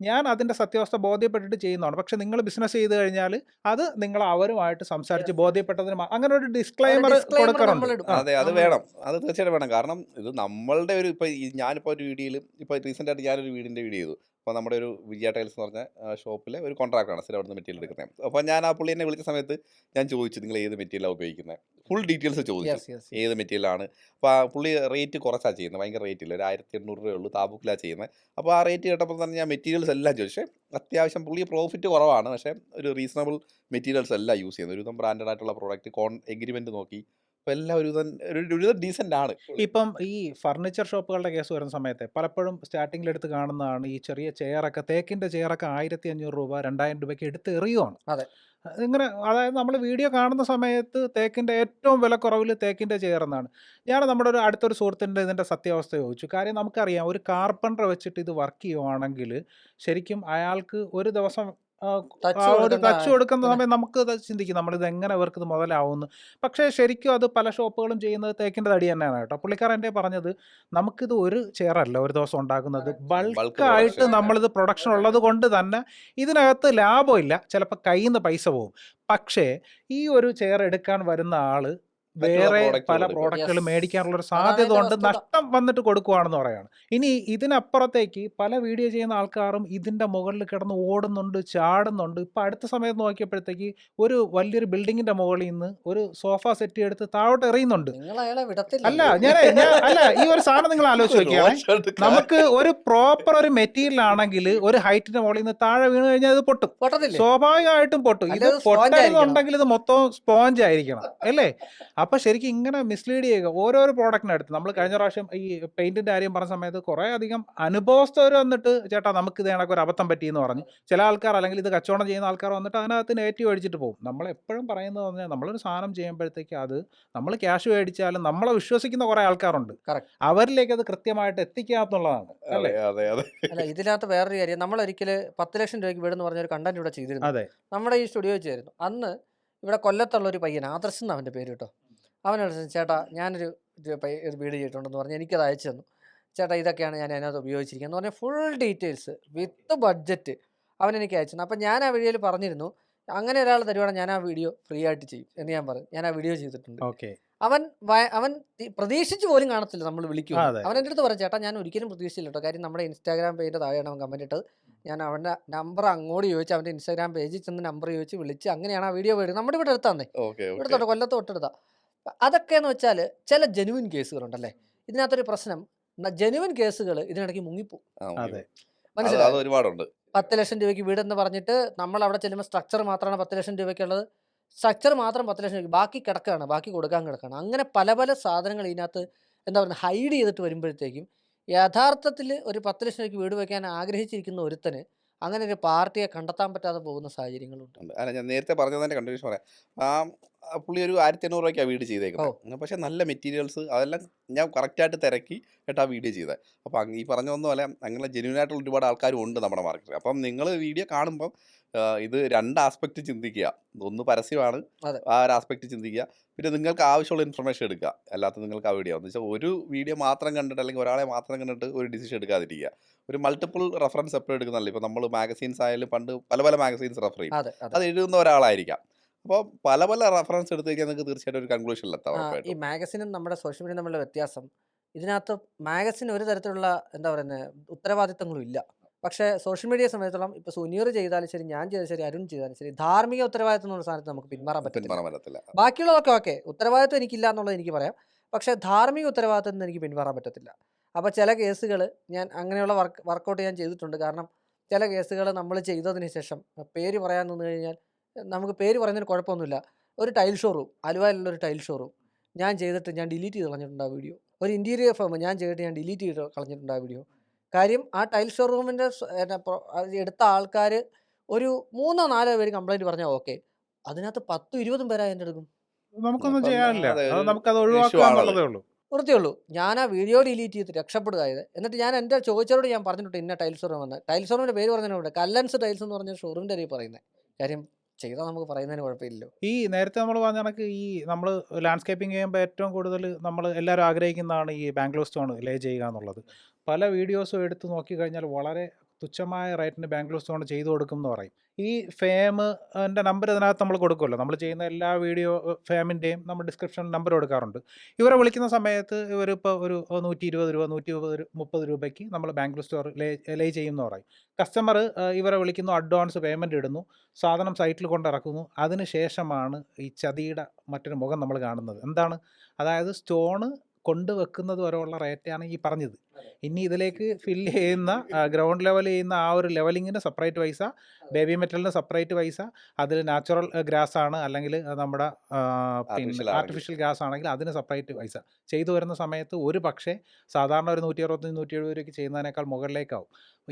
ഞാൻ അതിൻ്റെ സത്യാവസ്ഥ ബോധ്യപ്പെട്ടിട്ട് ചെയ്യുന്നതാണ്. പക്ഷെ നിങ്ങൾ ബിസിനസ് ചെയ്ത് കഴിഞ്ഞാൽ അത് നിങ്ങൾ അവരുമായിട്ട് സംസാരിച്ച് ബോധ്യപ്പെട്ടതിന് അങ്ങനെ ഒരു ഡിസ്ക്ലൈമർ കൊടുക്കാറുണ്ട്. അതെ, അത് വേണം, അത് തീർച്ചയായിട്ടും വേണം. കാരണം ഇത് നമ്മളുടെ ഒരു ഇപ്പോൾ ഞാനിപ്പോൾ ഒരു വീഡിയോയിൽ ഇപ്പോൾ റീസെൻ്റ് ആയിട്ട് ഞാനൊരു വീടിൻ്റെ വീഡിയോ ചെയ്തു. അപ്പോൾ നമ്മുടെ ഒരു വിജയ ടൈൽസ് എന്ന് പറഞ്ഞ ഷോപ്പിലെ ഒരു കോൺട്രാക്ടറാണ് സ്ഥിരം അവിടുന്ന് മെറ്റീരിയൽ എടുക്കുന്നത്. അപ്പോൾ ഞാൻ ആ പുള്ളി എന്നെ വിളിച്ച സമയത്ത് ഞാൻ ചോദിച്ചു, നിങ്ങൾ ഏത് മെറ്റീരിയലാണ് ഉപയോഗിക്കുന്നത്, ഫുൾ ഡീറ്റെയിൽസ് ചോദിച്ചു, ഏത് മെറ്റീരിയലാണ്. അപ്പോൾ ആ പുള്ളി റേറ്റ് കുറച്ചാണ് ചെയ്യുന്നത്, ഭയങ്കര റേറ്റ് ഇല്ല, ഒരു 1800 രൂപയുള്ളൂ, താബുക്കിലാണ് ചെയ്യുന്നത്. അപ്പോൾ ആ റേറ്റ് കേട്ടപ്പോൾ തന്നെ ഞാൻ മെറ്റീരിയൽസ് എല്ലാം ചോദിച്ചു. പക്ഷേ അത്യാവശ്യം പുള്ളി പ്രോഫിറ്റ് കുറവാണ്, പക്ഷേ ഒരു റീസണബിൾ മെറ്റീരിയൽസ് എല്ലാം യൂസ് ചെയ്യുന്നത്, ഒരുവിധം ബ്രാൻഡഡ് ആയിട്ടുള്ള പ്രോഡക്റ്റ്, എഗ്രിമെൻറ്റ് നോക്കി. അപ്പോൾ എല്ലാം ഒരുവിധം ഡീസൻ്റ് ആണ്. ഇപ്പം ഈ ഫർണിച്ചർ ഷോപ്പുകളുടെ കേസ് വരുന്ന സമയത്ത് പലപ്പോഴും സ്റ്റാർട്ടിങ്ങിലെടുത്ത് കാണുന്നതാണ് ഈ ചെറിയ ചെയറൊക്കെ, തേക്കിൻ്റെ ചെയറൊക്കെ 1500 രൂപ 2000 രൂപയ്ക്ക് എടുത്ത് എറിയുവാണ്. അതെ. ഇങ്ങനെ അതായത് നമ്മൾ വീഡിയോ കാണുന്ന സമയത്ത് തേക്കിൻ്റെ ഏറ്റവും വിലക്കുറവിൽ തേക്കിൻ്റെ ചെയർ എന്നാണ്. ഞാൻ നമ്മുടെ അടുത്തൊരു സുഹൃത്തിൻ്റെ ഇതിൻ്റെ സത്യാവസ്ഥ ചോദിച്ചു. കാര്യം നമുക്കറിയാം, ഒരു കാർപ്പൻ്റർ വെച്ചിട്ട് ഇത് വർക്ക് ചെയ്യുവാണെങ്കിൽ ശരിക്കും അയാൾക്ക് ഒരു ദിവസം ഒരു ടച്ച് കൊടുക്കുന്ന സമയം നമുക്ക് ചിന്തിക്കും നമ്മളിത് എങ്ങനെ ഇവർക്ക് ഇത് മുതലാവുമെന്ന്. പക്ഷേ ശരിക്കും അത് പല ഷോപ്പുകളും ചെയ്യുന്നത് തേക്കിൻ്റെ തടി തന്നെയാണ് കേട്ടോ. പുള്ളിക്കാരൻ എൻ്റെ പറഞ്ഞത്, നമുക്കിത് ഒരു ചെയറല്ല ഒരു ദിവസം ഉണ്ടാക്കുന്നത്, ബൾക്കായിട്ട് നമ്മളിത് പ്രൊഡക്ഷൻ ഉള്ളത് കൊണ്ട് തന്നെ ഇതിനകത്ത് ലാഭമില്ല, ചിലപ്പോൾ കയ്യിൽ നിന്ന് പൈസ പോകും. പക്ഷേ ഈ ഒരു ചെയർ എടുക്കാൻ വരുന്ന ആള് വേറെ പല പ്രോഡക്റ്റുകൾ മേടിക്കാനുള്ളൊരു സാധ്യത കൊണ്ട് നഷ്ടം വന്നിട്ട് കൊടുക്കുവാണെന്ന് പറയാണ്. ഇനി ഇതിനപ്പുറത്തേക്ക് പല വീഡിയോ ചെയ്യുന്ന ആൾക്കാരും ഇതിൻ്റെ മുകളിൽ കിടന്ന് ഓടുന്നുണ്ട്, ചാടുന്നുണ്ട്. ഇപ്പം അടുത്ത സമയത്ത് നോക്കിയപ്പോഴത്തേക്ക് ഒരു വലിയൊരു ബിൽഡിങ്ങിൻ്റെ മുകളിൽ നിന്ന് ഒരു സോഫ സെറ്റ് എടുത്ത് താഴോട്ട് എറിയുന്നുണ്ട്. അല്ല അല്ല ഈ ഒരു സാധനം നിങ്ങൾ ആലോചിച്ച് നോക്കിയാൽ, നമുക്ക് ഒരു പ്രോപ്പർ ഒരു മെറ്റീരിയൽ ആണെങ്കിൽ ഒരു ഹൈറ്റിന്റെ മുകളിൽ നിന്ന് താഴെ വീണ് കഴിഞ്ഞാൽ ഇത് പൊട്ടും, സ്വാഭാവികമായിട്ടും പൊട്ടും. ഇത് പൊട്ടണമെന്നുണ്ടെങ്കിൽ ഇത് മൊത്തം സ്പോഞ്ച് ആയിരിക്കണം അല്ലേ? അപ്പോൾ ശരിക്കും ഇങ്ങനെ മിസ്ലീഡ് ചെയ്യുക ഓരോരോ പ്രോഡക്റ്റിനടുത്ത്. നമ്മൾ കഴിഞ്ഞ പ്രാവശ്യം ഈ പെയിൻറ്റിൻ്റെ കാര്യം പറഞ്ഞ സമയത്ത് കുറേ അധികം അനുഭവസ്ഥർ വന്നിട്ട്, ചേട്ടാ നമുക്ക് ഇത് കണക്ക് ഒരു അബദ്ധം പറ്റിയെന്ന് പറഞ്ഞു. ചില ആൾക്കാർ അല്ലെങ്കിൽ ഇത് കച്ചവടം ചെയ്യുന്ന ആൾക്കാർ വന്നിട്ട് അതിനകത്ത് നെഗറ്റീവ് അടിച്ചിട്ട് പോകും. നമ്മളെപ്പോഴും പറയുന്നത് പറഞ്ഞാൽ, നമ്മളൊരു സാധനം ചെയ്യുമ്പോഴത്തേക്ക് അത് നമ്മൾ ക്യാഷ് മേടിച്ചാലും നമ്മളെ വിശ്വസിക്കുന്ന കുറേ ആൾക്കാരുണ്ട്, അവരിലേക്ക് അത് കൃത്യമായിട്ട് എത്തിക്കാന്നുള്ളതാണ് അല്ലേ? അല്ല, ഇതിനകത്ത് വേറൊരു കാര്യം, നമ്മൾ ഒരിക്കൽ 10 ലക്ഷം രൂപയ്ക്ക് വീടെന്ന് പറഞ്ഞൊരു കണ്ടന്റ് ഇവിടെ ചെയ്തിരുന്നു. നമ്മുടെ ഈ സ്റ്റുഡിയോ വെച്ചായിരുന്നു. അന്ന് ഇവിടെ കൊല്ലത്തുള്ള ഒരു പയ്യൻ, ആദർശ് എന്നാണ് അവൻ്റെ പേര് കേട്ടോ. അവനോട് ചേട്ടാ ഞാനൊരു വീഡിയോ ചെയ്തിട്ടുണ്ടെന്ന് പറഞ്ഞ് എനിക്കത് അയച്ചു തന്നു. ചേട്ടാ ഇതൊക്കെയാണ് ഞാൻ അതിനകത്ത് ഉപയോഗിച്ചിരിക്കുന്നത് എന്ന് പറഞ്ഞാൽ ഫുൾ ഡീറ്റെയിൽസ് വിത്ത് ബഡ്ജറ്റ് അവൻ എനിക്ക് അയച്ചു തന്നു. അപ്പം ഞാൻ ആ വീഡിയോയിൽ പറഞ്ഞിരുന്നു, അങ്ങനെ ഒരാൾ തരുവാണെങ്കിൽ ഞാൻ ആ വീഡിയോ ഫ്രീ ആയിട്ട് ചെയ്യും എന്ന് ഞാൻ പറഞ്ഞു. ഞാൻ ആ വീഡിയോ ചെയ്തിട്ടുണ്ട്. അവൻ പ്രതീക്ഷിച്ച് പോലും കാണത്തില്ല നമ്മൾ വിളിക്കും. അവൻ എൻ്റെ അടുത്ത് പറഞ്ഞു, ചേട്ടാ ഞാൻ ഒരിക്കലും പ്രതീക്ഷിച്ചില്ല കേട്ടോ. കാര്യം നമ്മുടെ ഇൻസ്റ്റാഗ്രാം പേജിൻ്റെ താഴെയാണ് അവൻ കമൻറ്റ് ഇട്ടത്. ഞാൻ അവൻ്റെ നമ്പർ അങ്ങോട്ട് ചോദിച്ചു, അവൻ്റെ ഇൻസ്റ്റാഗ്രാം പേജിൽ ചെന്ന് നമ്പർ ചോദിച്ച് വിളിച്ച് അങ്ങനെയാണ് ആ വീഡിയോ പോയത്. നമ്മുടെ ഇവിടെ അടുത്താന്നേ, ഇവിടെ തൊട്ട് കൊല്ലത്ത് തൊട്ടെടുത്താ. അതൊക്കെയെന്ന് വെച്ചാൽ ചില ജെനുവിൻ കേസുകളുണ്ടല്ലേ. ഇതിനകത്തൊരു പ്രശ്നം, ജെനുവിൻ കേസുകൾ ഇതിനിടയ്ക്ക് മുങ്ങിപ്പോവും. മനസ്സിലായി? 10 ലക്ഷം രൂപയ്ക്ക് വീടെന്ന് പറഞ്ഞിട്ട് നമ്മൾ അവിടെ ചെല്ലുമ്പോൾ സ്ട്രക്ചർ മാത്രമാണ് 10 ലക്ഷം രൂപയ്ക്കുള്ളത്. സ്ട്രക്ചർ മാത്രം 10 ലക്ഷം രൂപ, ബാക്കി കിടക്കുകയാണ്, ബാക്കി കൊടുക്കാൻ കിടക്കുകയാണ്. അങ്ങനെ പല പല സാധനങ്ങൾ ഇതിനകത്ത് എന്താ പറയുക ഹൈഡ് ചെയ്തിട്ട് വരുമ്പോഴത്തേക്കും യഥാർത്ഥത്തിൽ ഒരു 10 ലക്ഷം രൂപയ്ക്ക് വീട് വയ്ക്കാൻ ആഗ്രഹിച്ചിരിക്കുന്ന ഒരുത്തന് അങ്ങനെ ഒരു പാർട്ടിയെ കണ്ടെത്താൻ പറ്റാതെ പോകുന്ന സാഹചര്യങ്ങളുണ്ട്. അല്ല, ഞാൻ നേരത്തെ പറഞ്ഞതിൻ്റെ കണ്ടിന്യൂഷൻ പറയാം. പുള്ളി ഒരു 1800 രൂപയ്ക്കാണ് വീട് ചെയ്തേക്കുന്നത്. പക്ഷേ നല്ല മെറ്റീരിയൽസ് അതെല്ലാം ഞാൻ കറക്റ്റായിട്ട് തിരക്കി കേട്ടാ വീഡിയോ ചെയ്തത്. അപ്പം ഈ പറഞ്ഞൊന്നും അല്ല, അങ്ങനെ ജെന്യൂനായിട്ടുള്ള ഒരുപാട് ആൾക്കാരും ഉണ്ട് നമ്മുടെ മാർക്കറ്റിൽ. അപ്പം നിങ്ങൾ വീഡിയോ കാണുമ്പം ഇത് 2 ആസ്പെക്റ്റ് ചിന്തിക്കുക. ഒന്ന് പരസ്യമാണ്, ആ ഒരു ആസ്പെക്റ്റ് ചിന്തിക്കുക. പിന്നെ നിങ്ങൾക്ക് ആവശ്യമുള്ള ഇൻഫർമേഷൻ എടുക്കുക. അല്ലാത്ത നിങ്ങൾക്ക് ആ വീഡിയോ എന്ന് വെച്ചാൽ ഒരു വീഡിയോ മാത്രം കണ്ടിട്ട് അല്ലെങ്കിൽ ഒരാളെ മാത്രം കണ്ടിട്ട് ഒരു ഡിസിഷൻ എടുക്കാതിരിക്കുക. ഒരു മൾട്ടിപ്പിൾ റെഫറൻസ് എപ്പോഴും എടുക്കുന്നതല്ല. ഇപ്പോൾ നമ്മൾ മാഗസീൻസ് ആയാലും പണ്ട് പല പല മാഗസീൻസ് റെഫർ ചെയ്യും, അത് എഴുതുന്ന ഒരാളായിരിക്കാം. അപ്പോൾ പല പല റെഫറൻസ് എടുത്ത് കഴിഞ്ഞാൽ നിങ്ങൾക്ക് തീർച്ചയായിട്ടും ഒരു കൺക്ലൂഷനിലെത്താം. ഈ മാഗസീനും നമ്മുടെ സോഷ്യൽ മീഡിയ തമ്മിലുള്ള വ്യത്യാസം, ഇതിനകത്ത് മാഗസിൻ ഒരു തരത്തിലുള്ള എന്താ പറയുന്നത് ഉത്തരവാദിത്തങ്ങളും ഇല്ല. പക്ഷേ സോഷ്യൽ മീഡിയ സമയത്തോളം ഇപ്പോൾ സുനീർ ചെയ്താലും ശരി, ഞാൻ ചെയ്താലും ശരി, അരുൺ ചെയ്താലും ശരി, ധാർമ്മിക ഉത്തരവാദിത്തം എന്നുള്ള സാധനത്ത് നമുക്ക് പിന്മാറാൻ പറ്റില്ല. ബാക്കിയുള്ളതൊക്കെ ഓക്കെ, ഉത്തരവാദിത്തം എനിക്കില്ല എന്നുള്ളത് എനിക്ക് പറയാം. പക്ഷേ ധാർമ്മിക ഉത്തരവാദിത്തം എനിക്ക് പിന്മാറാൻ പറ്റത്തില്ല. അപ്പോൾ ചില കേസുകൾ ഞാൻ അങ്ങനെയുള്ള വർക്കൗട്ട് ഞാൻ ചെയ്തിട്ടുണ്ട്. കാരണം ചില കേസുകൾ നമ്മൾ ചെയ്തതിന് ശേഷം പേര് പറയാൻ നിന്ന് കഴിഞ്ഞാൽ നമുക്ക് പേര് പറയുന്നതിന് കുഴപ്പമൊന്നുമില്ല. ഒരു ടൈൽ ഷോറൂം, ആലുവയിലുള്ള ഒരു ടൈൽ ഷോറൂം ഞാൻ ചെയ്തിട്ട് ഞാൻ ഡിലീറ്റ് ചെയ്ത് കളഞ്ഞിട്ടുണ്ട് ആ വീഡിയോ. ഒരു ഇൻറ്റീരിയർ ഫേം ഞാൻ ചെയ്തിട്ട് ഞാൻ ഡിലീറ്റ് ചെയ്ത് കളഞ്ഞിട്ടുണ്ട് ആ വീഡിയോ. കാര്യം ആ ടൈൽ ഷോറൂമിൻ്റെ എടുത്ത ആൾക്കാർ ഒരു 3-4 പേര് കംപ്ലൈൻറ്റ് പറഞ്ഞാൽ ഓക്കെ, അതിനകത്ത് 10-20 പേരാ എൻ്റെ എടുക്കും. നമുക്കൊന്നും അപ്പം ചെയ്യാനില്ല. അതെ അത് ഒരു നമുക്കത് ഇഷ്യൂ ഒഴിവാക്കുക ആണത്. എന്നുള്ളതേ ഉള്ളൂ. വൃത്തിയുള്ളൂ. ഞാൻ ആ വീഡിയോ ഡിലീറ്റ് ചെയ്ത് രക്ഷപ്പെടുകയായത്. എന്നിട്ട് ഞാൻ എൻ്റെ ചോദിച്ചവരോട് ഞാൻ പറഞ്ഞിട്ടുണ്ട് ഇന്ന ടൈൽ ഷോറൂം വന്ന്. ടൈൽ ഷോറൂമിൻ്റെ പേര് പറഞ്ഞതിനോട് കല്ലൻസ് ടൈൽസ് എന്ന് പറഞ്ഞ ഷോറൂമിൻ്റെ പേര് പറയുന്നത്. കാര്യം ചെയ്താൽ നമുക്ക് പറയുന്നതിന് കുഴപ്പമില്ലല്ലോ. ഈ നേരത്തെ നമ്മൾ പറഞ്ഞ കണക്ക് ഈ നമ്മൾ ലാൻഡ്സ്കേപ്പിംഗ് ചെയ്യുമ്പോൾ ഏറ്റവും കൂടുതൽ നമ്മൾ എല്ലാവരും ആഗ്രഹിക്കുന്നതാണ് ഈ ബാംഗ്ലൂർ സ്റ്റോൺ ലേ ചെയ്യുക എന്നുള്ളത്. പല വീഡിയോസും എടുത്ത് നോക്കിക്കഴിഞ്ഞാൽ വളരെ തുച്ഛമായ റേറ്റിന് ബാംഗ്ലൂർ സ്റ്റോൺ ചെയ്തു കൊടുക്കും എന്ന് പറയും. ഈ ഫേമിൻ്റെ നമ്പർ ഇതിനകത്ത് നമ്മൾ കൊടുക്കുമല്ലോ. നമ്മൾ ചെയ്യുന്ന എല്ലാ വീഡിയോ ഫേമിൻ്റെയും നമ്മൾ ഡിസ്ക്രിപ്ഷനിൽ നമ്പർ കൊടുക്കാറുണ്ട്. ഇവരെ വിളിക്കുന്ന സമയത്ത് ഇവരിപ്പോൾ ഒരു 120 രൂപ 130 രൂപയ്ക്ക് നമ്മൾ ബാംഗ്ലൂർ സ്റ്റോർ ലേ ചെയ്യുമെന്ന് പറയും. കസ്റ്റമർ ഇവരെ വിളിക്കുന്നു, അഡ്വാൻസ് പേയ്മെൻറ്റ് ഇടുന്നു, സാധനം സൈറ്റിൽ കൊണ്ടിറക്കുന്നു. അതിന് ശേഷമാണ് ഈ ചതിയുടെ മറ്റൊരു മുഖം നമ്മൾ കാണുന്നത്. എന്താണ്? അതായത് സ്റ്റോണ് കൊണ്ടുവെക്കുന്നത് വരെയുള്ള റേറ്റാണ് ഈ പറഞ്ഞത്. ഇനി ഇതിലേക്ക് ഫില്ല് ചെയ്യുന്ന ഗ്രൗണ്ട് ലെവൽ ചെയ്യുന്ന ആ ഒരു ലെവലിങ്ങിന് സെപ്പറേറ്റ് പൈസ, ബേബി മെറ്റലിന് സെപ്പറേറ്റ് പൈസ, അതിൽ നാച്ചുറൽ ഗ്രാസ് ആണ് അല്ലെങ്കിൽ നമ്മുടെ പിന്നെ ആർട്ടിഫിഷ്യൽ ഗ്രാസ് ആണെങ്കിൽ അതിന് സെപ്പറേറ്റ് പൈസ. ചെയ്തു വരുന്ന സമയത്ത് ഒരു പക്ഷേ സാധാരണ ഒരു 165-170 രൂപയ്ക്ക് ചെയ്യുന്നതിനേക്കാൾ മുകളിലേക്കാവും.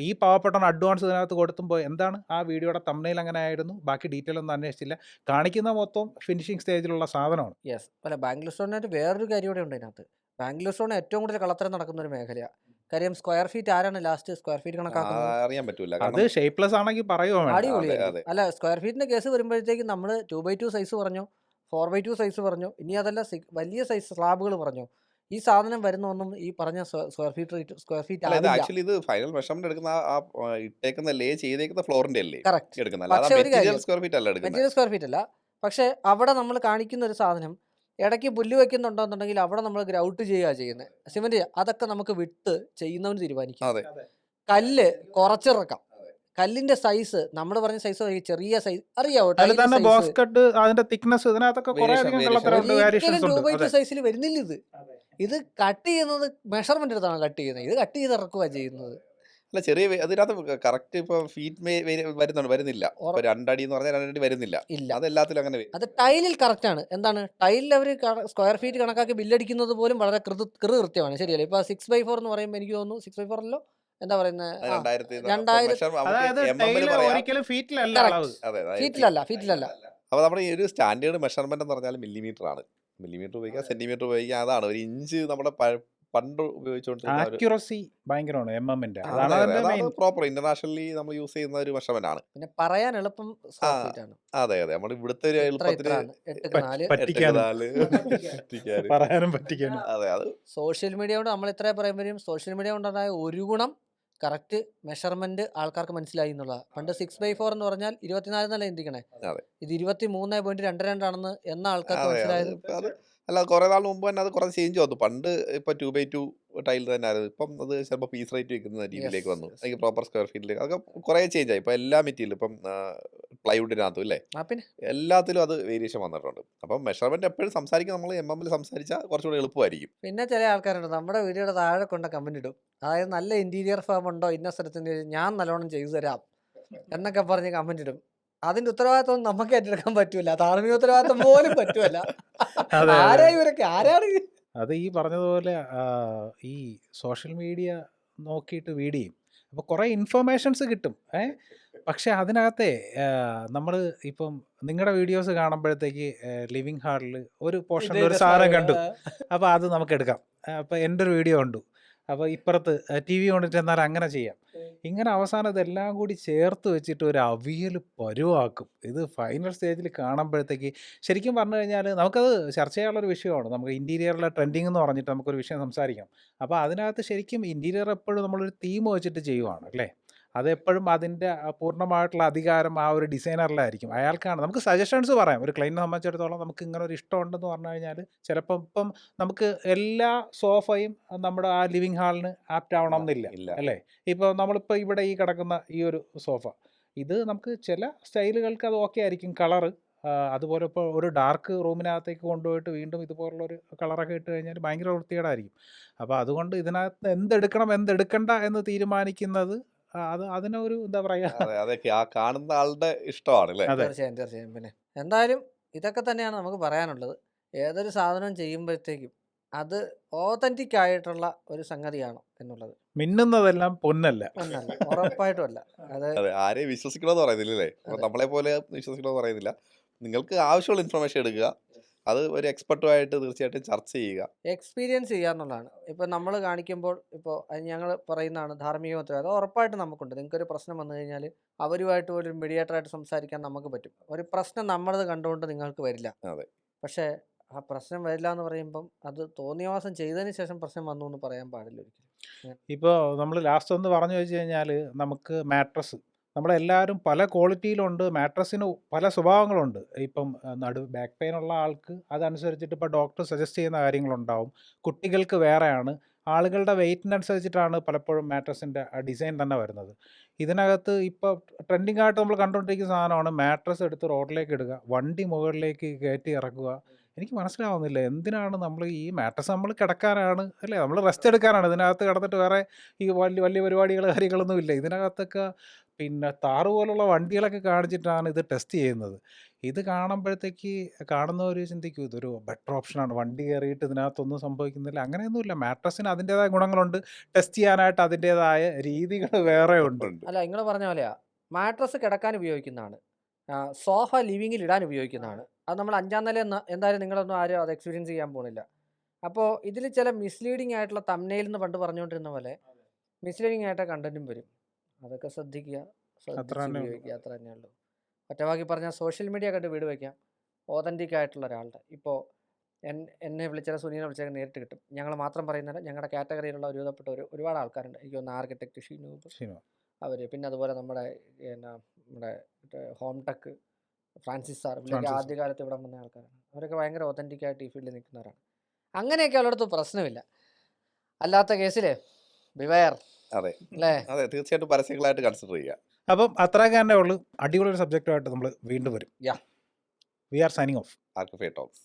ഈ പാവപ്പെട്ടവൻ അഡ്വാൻസ് ഇതിനകത്ത് കൊടുത്തുമ്പോൾ എന്താണ് ആ വീഡിയോയുടെ തംബ്നെയിൽ അങ്ങനെ ആയിരുന്നു, ബാക്കി ഡീറ്റെയിൽ ഒന്നും അന്വേഷിച്ചില്ല. കാണിക്കുന്ന മൊത്തം ഫിനിഷിംഗ് സ്റ്റേജിലുള്ള സാധനമാണ്. യെസ്. അല്ല, ബാംഗ്ലൂർ സ്റ്റോണിനായിട്ട് വേറൊരു കാര്യം കൂടെ ഉണ്ട് ഇതിനകത്ത്. ബാംഗ്ലൂർ സ്റ്റോൺ ഏറ്റവും കൂടുതൽ കള്ളത്തരം നടക്കുന്ന ഒരു മേഖലയാണ്. കാര്യം സ്ക്വയർ ഫീറ്റ് ആരാണ് ലാസ്റ്റ് സ്ക്വയർ ഫീറ്റ് കണക്കാക്കുന്നത്? അറിയാൻ പറ്റൂല. അത് കാരണം ഷേപ്പ്ലെസ് ആണെങ്കിൽ പറയുമോ വേണ്ട. അടിപൊളിയായിരിക്കും. അല്ല, സ്ക്വയർ ഫീറ്റിന്റെ കേസ് വരുമ്പോഴത്തേക്കും നമ്മൾ 2x2 സൈസ് പറഞ്ഞു, 4x2 സൈസ് പറഞ്ഞു, ഇനി അതല്ല വലിയ സൈസ് സ്ലാബുകൾ പറഞ്ഞു. ഈ സാധനം വരുന്നൊന്നും ഈ പറഞ്ഞ സ്ക്വയർ ഫീറ്റ് അല്ല, ഇത് ആവില്ല. ആക്ച്വലി ഇത് ഫൈനൽ മെഷർമെന്റ് എടുക്കുന്ന ഇട്ടേക്കുന്ന ലേ ചെയ്തേക്കുന്ന ഫ്ലോറിന്റെ അല്ലേ കറക്റ്റ്. എടുക്കുന്നത്, അല്ലാതെ പക്ഷേ ഒരു മെറ്റീരിയൽ കാര്യം, സ്ക്വയർ ഫീറ്റ് അല്ല എടുക്കുന്നത്. മെറ്റീരിയൽ സ്ക്വയർ ഫീറ്റ് അല്ല. പക്ഷേ അവിടെ നമ്മൾ കാണിക്കുന്ന ഒരു സാധനം ഇടയ്ക്ക് പുല്ല് വെക്കുന്നുണ്ടെന്നുണ്ടെങ്കിൽ അവിടെ നമ്മൾ ഗ്രൗട്ട് ചെയ്യുക ചെയ്യുന്നത്. സിമെന്റ് അതൊക്കെ നമുക്ക് വിട്ട് ചെയ്യുന്നവന് തീരുമാനിക്കും. അതെ, കല്ല് കുറച്ചിറക്കാം. കല്ലിന്റെ സൈസ് നമ്മൾ പറഞ്ഞ സൈസ് ചെറിയ സൈസ് അറിയാവോ? അതിൽ തന്നെ ബോക്സ് കട്ട്, അതിന്റെ തിക്നെസ്, ഇതിനകത്തൊക്കെ കുറെ Variation, അധികം variation. കള്ളത്തരമുണ്ട്, ഒരിക്കലും വേരിയേഷൻസ് ഉണ്ട്. 2x2 അതെ. സൈസിൽ വരുന്നില്ല ഇത്. ഇത് കട്ട് ചെയ്യുന്നത് മെഷർമെന്റ് എടുത്താണ് കട്ട് ചെയ്യുന്നത്. ഇത് കട്ട് ചെയ്ത് ഇറക്കുക ചെയ്യുന്നത്. അല്ല ചെറിയ അതിനകത്ത് കറക്റ്റ് ഇപ്പൊ ഫീറ്റ് വരുന്നില്ല. ഇപ്പൊ 2 അടി എന്ന് പറഞ്ഞാൽ 2 അടി വരുന്നില്ല. ഇല്ല, അത് എല്ലാത്തിലും അങ്ങനെ വരും. അത് ടൈലിൽ കറക്റ്റ് ആണ്. എന്താണ് ടൈലിൽ അവർ സ്ക്വയർ ഫീറ്റ് കണക്കാക്കി ബില്ലടിക്കുന്നത് പോലും വളരെ കൃത്യമാണ്. ശരിയല്ലേ? ഇപ്പൊ 6x4 എന്ന് പറയുമ്പോൾ എനിക്ക് തോന്നുന്നു 6x4 അല്ലോ, എന്താ പറയുന്നത്, 2000 അതായത് ടൈല് ഒരിക്കലും ഫീറ്റിലല്ല അളവ്. ഫീറ്റിലല്ല. അപ്പൊ നമ്മുടെ ഈ ഒരു സ്റ്റാൻഡേർഡ് മെഷർമെന്റ് എന്ന് പറഞ്ഞാൽ മില്ലിമീറ്റർ ആണ്. മില്ലിമീറ്റർ ഉപയോഗിക്കുക, സെന്റിമീറ്റർ ഉപയോഗിക്കുക, അതാണ് ഒരു ഇഞ്ച് നമ്മുടെ പണ്ട് ഉപയോഗിച്ചുകൊണ്ടിരുന്ന ഒരു ആക്യുറസി ഭയങ്കരമാണ് MM-ന്റെ. ആ, അതാണ് അതെ, അതിന്റെ മെയിൻ. അതാണ് പ്രോപ്പർ ഇന്റർനാഷണലി നമ്മൾ യൂസ് ചെയ്യുന്ന ഒരു മെഷർമെന്റ് ആണ്. പിന്നെ പറയാൻ എളുപ്പം സ്ക്വയർ ഫീറ്റ് ആണ്. അതെ, നമ്മുടെ ഇവിടുത്തെ ഒരു ഇത്ര എളുപ്പത്തിന് ആണ് 8x4. പറ്റിക്കാനും പറ്റിക്കാനും. പറയാനും പറ്റിക്കാനും. അതെ, അത് സോഷ്യൽ മീഡിയ കൊണ്ട് നമ്മൾ ഇത്ര പറയുമ്പോഴും സോഷ്യൽ മീഡിയ കൊണ്ടുണ്ടായ ഒരു ഗുണം കറക്റ്റ് മെഷർമെന്റ് ആൾക്കാർക്ക് മനസ്സിലായി എന്നുള്ളതാണ്. പണ്ട് 6x4 എന്ന് പറഞ്ഞാൽ 24 എന്നല്ല ചിന്തിക്കണേ, അതെ. ഇത് 23.22 ആണെന്ന് എന്ന ആൾക്കാർക്ക് അതെ, മനസ്സിലായത്. അത് അല്ല കുറെ നാൾ മുമ്പ് തന്നെ അത് കുറെ ചേഞ്ച് വന്നു. പണ്ട് ഇപ്പൊ 2x2 ടൈൽ തന്നെ ആയിരുന്നു. ഇപ്പം അത് ചിലപ്പോൾ പീസ് റേറ്റ് വെക്കുന്ന രീതിയിലേക്ക് വന്നു. എനിക്ക് പ്രോപ്പർ സ്ക്വയർ ഫീറ്റിലേക്ക് അതൊക്കെ കുറെ ചേഞ്ച് ആയി. ഇപ്പൊ എല്ലാ മെറ്റീരിയലും ഇപ്പം പ്ലൈവുഡിനകത്തും അല്ലേ, പിന്നെ എല്ലാത്തിലും അത് വേരിയേഷൻ വന്നിട്ടുണ്ട്. അപ്പം മെഷർമെന്റ് എപ്പോഴും സംസാരിക്കുക നമ്മൾ MM-ൽ സംസാരിച്ചാൽ കുറച്ചുകൂടി എളുപ്പമായിരിക്കും. പിന്നെ ചില ആൾക്കാരുണ്ട് നമ്മുടെ വീഡിയോയുടെ താഴെ കൊണ്ട് കമന്റ് ഇടും. അതായത് നല്ല ഇന്റീരിയർ ഫേം ഉണ്ടോ ഇന്ന സ്ഥലത്തിന്, ഞാൻ നല്ലോണം ചെയ്തു തരാം എന്നൊക്കെ പറഞ്ഞ് കമന്റ് ഇടും. അതിന്റെ ഉത്തരവാദിത്വം നമുക്ക് ഏറ്റെടുക്കാൻ പറ്റൂല. ധാർമ്മിക ഉത്തരവാദിത്വം പോലും പറ്റൂല. അതെ, ആരാ അതെ. ഇവരൊക്കെ? ആരാണ്? അത് ഈ പറഞ്ഞതുപോലെ ഈ സോഷ്യൽ മീഡിയ നോക്കിയിട്ട് വീഡിയോ അപ്പോൾ കുറേ ഇൻഫർമേഷൻസ് കിട്ടും. പക്ഷെ അതിനകത്തെ നമ്മൾ ഇപ്പം നിങ്ങളുടെ വീഡിയോസ് കാണുമ്പോഴത്തേക്ക് ലിവിങ് ഹാളിൽ ഒരു പോർഷനിൽ ഒരു സാധനം കണ്ടു, അപ്പോൾ അത് നമുക്ക് എടുക്കാം. അപ്പോൾ എൻ്റെ ഒരു വീഡിയോ കണ്ടു, അപ്പോൾ ഇപ്പുറത്ത് TV കൊണ്ടിട്ട് എന്നാൽ അങ്ങനെ ചെയ്യാം. ഇങ്ങനെ അവസാനം ഇതെല്ലാം കൂടി ചേർത്ത് വെച്ചിട്ട് ഒരു അവിയൽ പരുവാക്കും. ഇത് ഫൈനൽ സ്റ്റേജിൽ കാണുമ്പോഴത്തേക്ക് ശരിക്കും പറഞ്ഞു കഴിഞ്ഞാൽ നമുക്കത് ചർച്ച ചെയ്യാനുള്ളൊരു വിഷയമാണ്. നമുക്ക് ഇൻറ്റീരിയറിലെ ട്രെൻഡിങ് എന്ന് പറഞ്ഞിട്ട് നമുക്കൊരു വിഷയം സംസാരിക്കാം. അപ്പോൾ അതിനകത്ത് ശരിക്കും ഇൻറ്റീരിയർ എപ്പോഴും നമ്മളൊരു തീം വെച്ചിട്ട് ചെയ്യുവാണ് അല്ലേ. അതെപ്പോഴും അതിൻ്റെ പൂർണ്ണമായിട്ടുള്ള അധികാരം ആ ഒരു ഡിസൈനറിലായിരിക്കും. അയാൾക്കാണ് നമുക്ക് സജഷൻസ് പറയാം. ഒരു ക്ലൈൻറ്റിനെ സംബന്ധിച്ചിടത്തോളം നമുക്ക് ഇങ്ങനെ ഒരു ഇഷ്ടമുണ്ടെന്ന് പറഞ്ഞു കഴിഞ്ഞാൽ ചിലപ്പം ഇപ്പം നമുക്ക് എല്ലാ സോഫയും നമ്മുടെ ആ ലിവിങ് ഹാളിന് ആപ്റ്റ് ആവണം എന്നില്ല ഇല്ല. അല്ലേ. ഇപ്പോൾ നമ്മളിപ്പോൾ ഇവിടെ ഈ കിടക്കുന്ന ഈ ഒരു സോഫ, ഇത് നമുക്ക് ചില സ്റ്റൈലുകൾക്ക് അത് ഓക്കെ ആയിരിക്കും കളറ്. അതുപോലെ ഇപ്പോൾ ഒരു ഡാർക്ക് റൂമിനകത്തേക്ക് കൊണ്ടുപോയിട്ട് വീണ്ടും ഇതുപോലുള്ളൊരു കളറൊക്കെ ഇട്ട് കഴിഞ്ഞാൽ ഭയങ്കര വൃത്തികേടായിരിക്കും. അപ്പോൾ അതുകൊണ്ട് ഇതിനകത്ത് എന്തെടുക്കണം എന്തെടുക്കണ്ട എന്ന് തീരുമാനിക്കുന്നത് അത് അതിനൊരു എന്താ പറയുക. അതെ, അതൊക്കെ ആ കാണുന്ന ആളുടെ ഇഷ്ടമാണ് അല്ലേ. അതെ. തീർച്ചയായും. പിന്നെ എന്തായാലും ഇതൊക്കെ തന്നെയാണ് നമുക്ക് പറയാനുള്ളത്. ഏതൊരു സാധനം ചെയ്യുമ്പോഴത്തേക്കും അത് ഓതന്റിക് ആയിട്ടുള്ള ഒരു സംഗതിയാണ് എന്നുള്ളത്. മിന്നുന്നതെല്ലാം പൊന്നല്ല. ഒന്നല്ല, ഉറപ്പായിട്ടും അല്ല. അത് അതെ, ആരെയും വിശ്വസിക്കണമെന്ന് പറയുന്നില്ലല്ലേ? അപ്പൊ അതെ. നമ്മളെ പോലെ വിശ്വസിക്കണമെന്ന് പറയുന്നില്ല. നിങ്ങൾക്ക് ആവശ്യമുള്ള ഇൻഫർമേഷൻ എടുക്കുക, അത് ഒരു എക്സ്പെർട്ടുമായിട്ട് തീർച്ചയായിട്ടും ചർച്ച ചെയ്യുക. എക്സ്പീരിയൻസ് ചെയ്യുക എന്നുള്ളതാണ്. ഇപ്പോൾ നമ്മൾ കാണിക്കുമ്പോൾ ഇപ്പോൾ ഞങ്ങൾ പറയുന്നതാണ് ധാർമ്മിക ഉത്തരവാദിത്തം. അത് ഉറപ്പായിട്ടും നമുക്കുണ്ട്. നിങ്ങൾക്കൊരു പ്രശ്നം വന്നു കഴിഞ്ഞാൽ അവരുമായിട്ട് ഒരു മീഡിയേറ്ററായിട്ട് സംസാരിക്കാൻ നമുക്ക് പറ്റും. ഒരു പ്രശ്നം നമ്മളത് കണ്ടുകൊണ്ട് നിങ്ങൾക്ക് വരില്ല. അതെ. പക്ഷേ ആ പ്രശ്നം വരില്ല എന്ന് പറയുമ്പം അത് തോന്നിയവാസം ചെയ്തതിന് ശേഷം പ്രശ്നം വന്നു എന്ന് പറയാൻ പാടില്ല ഒരിക്കലും. ഇപ്പോൾ നമ്മൾ ലാസ്റ്റ് ഒന്ന് പറഞ്ഞു വെച്ച് കഴിഞ്ഞാൽ നമുക്ക് മാട്രസ് നമ്മളെല്ലാവരും പല ക്വാളിറ്റിയിലുണ്ട്. മാട്രസിന് പല സ്വഭാവങ്ങളുണ്ട്. ഇപ്പം ബാക്ക് പെയിൻ ഉള്ള ആൾക്ക് അതനുസരിച്ചിട്ട് ഇപ്പോൾ ഡോക്ടർ സജസ്റ്റ് ചെയ്യുന്ന കാര്യങ്ങളുണ്ടാവും. കുട്ടികൾക്ക് വേറെയാണ്. ആളുകളുടെ വെയിറ്റിനനുസരിച്ചിട്ടാണ് പലപ്പോഴും മാട്രസിൻ്റെ ഡിസൈൻ തന്നെ വരുന്നത്. ഇതിനകത്ത് ഇപ്പോൾ ട്രെൻഡിങ് ആയിട്ട് നമ്മൾ കണ്ടുകൊണ്ടിരിക്കുന്ന സാധനമാണ് മാട്രസ് എടുത്ത് റോഡിലേക്ക് ഇടുക, വണ്ടി മുകളിലേക്ക് കയറ്റി ഇറക്കുക. എനിക്ക് മനസ്സിലാവുന്നില്ല എന്തിനാണ് നമ്മൾ ഈ മാട്രസ് നമ്മൾ കിടക്കാനാണ് അല്ലേ, നമ്മൾ റെസ്റ്റ് എടുക്കാനാണ്. ഇതിനകത്ത് കിടന്നിട്ട് വേറെ ഈ വലിയ വലിയ പരിപാടികൾ കാര്യങ്ങളൊന്നും ഇല്ല. ഇതിനകത്തൊക്കെ പിന്നെ താറ് പോലുള്ള വണ്ടികളൊക്കെ കാണിച്ചിട്ടാണ് ഇത് ടെസ്റ്റ് ചെയ്യുന്നത്. ഇത് കാണുമ്പോഴത്തേക്ക് കാണുന്നവർ ചിന്തിക്കും ഇതൊരു ബെറ്റർ ഓപ്ഷനാണ്, വണ്ടി കയറിയിട്ട് ഇതിനകത്തൊന്നും സംഭവിക്കുന്നില്ല. അങ്ങനെയൊന്നുമില്ല. മാട്രസിന് അതിൻ്റേതായ ഗുണങ്ങളുണ്ട്. ടെസ്റ്റ് ചെയ്യാനായിട്ട് അതിൻ്റേതായ രീതികൾ വേറെ ഉണ്ട്. ഉണ്ട്. അല്ല, നിങ്ങൾ പറഞ്ഞ പോലെയാ. മാട്രസ് കിടക്കാൻ ഉപയോഗിക്കുന്നതാണ്. സോഫ ലിവിങ്ങിൽ ഇടാൻ ഉപയോഗിക്കുന്നതാണ്. അത് നമ്മൾ 5-ാം നില എന്തായാലും നിങ്ങളൊന്നും ആരും അത് എക്സ്പീരിയൻസ് ചെയ്യാൻ പോകുന്നില്ല. അപ്പോൾ ഇതിൽ ചില മിസ്ലീഡിങ് ആയിട്ടുള്ള തംബ്നെയിൽ എന്ന് പണ്ട് പറഞ്ഞുകൊണ്ടിരുന്ന പോലെ മിസ്ലീഡിങ് ആയിട്ട് കണ്ടന്റും വരും. അതൊക്കെ ശ്രദ്ധിക്കുക, അത്ര ശ്രദ്ധിച്ച് തന്നെ ഉള്ളൂ. ഉപയോഗിക്കുക. അത്ര തന്നെയുള്ളൂ. ഒറ്റവാക്കി പറഞ്ഞാൽ സോഷ്യൽ മീഡിയ കണ്ട് വീട് വയ്ക്കാം. ഓതന്റിക് ആയിട്ടുള്ള ഒരാളുടെ ഇപ്പോൾ എന്നെ വിളിച്ചാൽ സുനീനെ വിളിച്ചാൽ നേരിട്ട് കിട്ടും. ഞങ്ങൾ മാത്രം പറയുന്നില്ല, ഞങ്ങളുടെ കാറ്റഗറിയിലുള്ള ഒരുവിധപ്പെട്ട ഒരുപാട് ആൾക്കാരുണ്ട്. എനിക്ക് തോന്നുന്നു ആർക്കിടെക്ട് ഷിനൂബ്, ശരി. അവർ, പിന്നെ അതുപോലെ നമ്മുടെ നമ്മുടെ ഹോം ടെക് ഫ്രാൻസിസ് സാർ, ഇവരൊക്കെ ഫ്രാൻസിസ്. ആദ്യകാലത്ത് ഇവിടെ വന്ന ആൾക്കാരാണ്. അവരൊക്കെ ഭയങ്കര ഒതന്റിക് ആയിട്ട് ഈ ഫീൽഡിൽ നിൽക്കുന്നവരാണ്. അങ്ങനെയൊക്കെ ഉള്ളിടത്ത് പ്രശ്നമില്ല. അല്ലാത്ത കേസിൽ ബിവെയർ അതെ, അല്ലേ? അതെ, തീർച്ചയായിട്ടും പരസ്യങ്ങളായിട്ട് കൺസിഡർ ചെയ്യുക. അപ്പം അത്രയൊക്കെ തന്നെ ഉള്ളൂ. അടിപൊളി ഒരു സബ്ജക്റ്റുമായിട്ട് നമ്മൾ വീണ്ടും വരും. Yeah. We are signing off. Archify talks.